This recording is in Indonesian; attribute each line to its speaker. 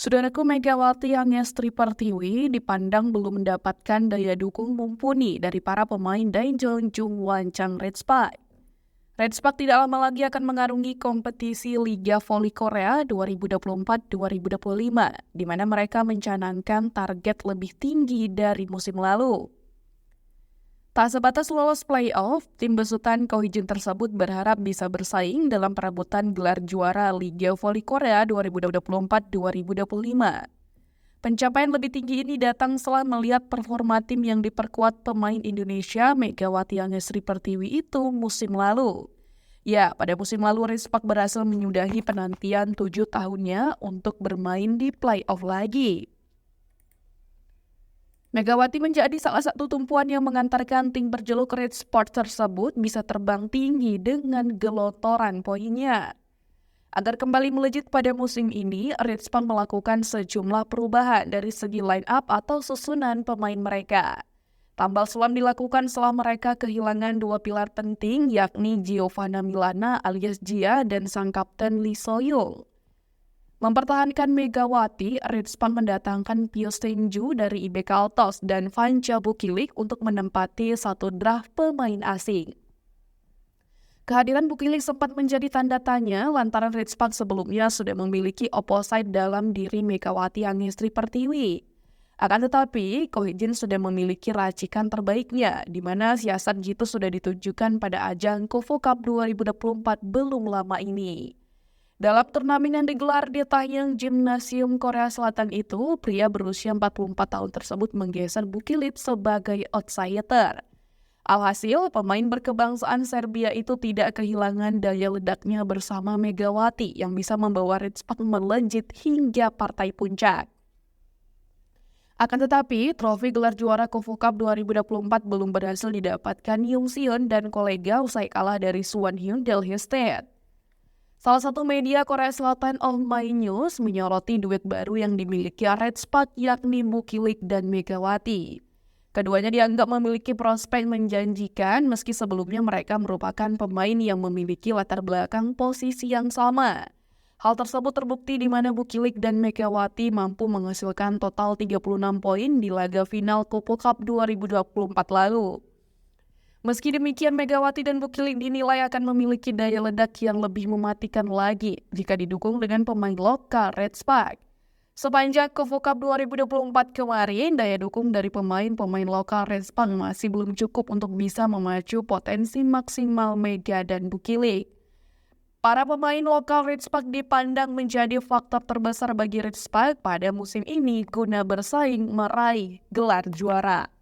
Speaker 1: Saudaraku, Megawati Angestri Pertiwi dipandang belum mendapatkan daya dukung mumpuni dari para pemain Daejeon, Jungwon, Chang Retspak. Retspak tidak lama lagi akan mengarungi kompetisi Liga Voli Korea 2024-2025, di mana mereka mencanangkan target lebih tinggi dari musim lalu. Tak sebatas lolos playoff, tim besutan Ko Hee-jin tersebut berharap bisa bersaing dalam perebutan gelar juara Liga Voli Korea 2024-2025. Pencapaian lebih tinggi ini datang setelah melihat performa tim yang diperkuat pemain Indonesia Megawati Angestri Pertiwi itu musim lalu. Ya, pada musim lalu Retspak berhasil menyudahi penantian 7 tahunnya untuk bermain di playoff lagi. Megawati menjadi salah satu tumpuan yang mengantarkan tim berjuluk Red Sport tersebut bisa terbang tinggi dengan gelontoran poinnya. Agar kembali melejit pada musim ini, Red Sport melakukan sejumlah perubahan dari segi line up atau susunan pemain mereka. Tambal sulam dilakukan setelah mereka kehilangan dua pilar penting, yakni Giovanna Milana alias Gia dan sang kapten Lee Soyul. Mempertahankan Megawati, Ritspan mendatangkan Pio Stengju dari IBK Altos dan Vanca Bukilik untuk menempati satu draft pemain asing. Kehadiran Bukilik sempat menjadi tanda tanya lantaran Ritspan sebelumnya sudah memiliki opposite dalam diri Megawati Angestri Pertiwi. Akan tetapi, Ko Hee-jin sudah memiliki racikan terbaiknya, di mana siasat jitu sudah ditunjukkan pada ajang KOFO Cup 2024 belum lama ini. Dalam turnamen yang digelar di Taeyang Gymnasium Korea Selatan itu, pria berusia 44 tahun tersebut menggeser Bukilit sebagai outsider. Alhasil, pemain berkebangsaan Serbia itu tidak kehilangan daya ledaknya bersama Megawati yang bisa membawa Ritspak melejit hingga partai puncak. Akan tetapi, trofi gelar juara KOFO Cup 2024 belum berhasil didapatkan Young Seon dan kolega usai kalah dari Suwon Hyun Delhi State. Salah satu media Korea Selatan All My News menyoroti duet baru yang dimiliki Retspak yakni Bukilik dan Megawati. Keduanya dianggap memiliki prospek menjanjikan meski sebelumnya mereka merupakan pemain yang memiliki latar belakang posisi yang sama. Hal tersebut terbukti di mana Bukilik dan Megawati mampu menghasilkan total 36 poin di laga final KOFO Cup 2024 lalu. Meski demikian, Megawati dan Bukilik dinilai akan memiliki daya ledak yang lebih mematikan lagi jika didukung dengan pemain lokal Retspak. Sepanjang KOFO Cup 2024 kemarin, daya dukung dari pemain-pemain lokal Retspak masih belum cukup untuk bisa memacu potensi maksimal Mega dan Bukilik. Para pemain lokal Retspak dipandang menjadi faktor terbesar bagi Retspak pada musim ini guna bersaing meraih gelar juara.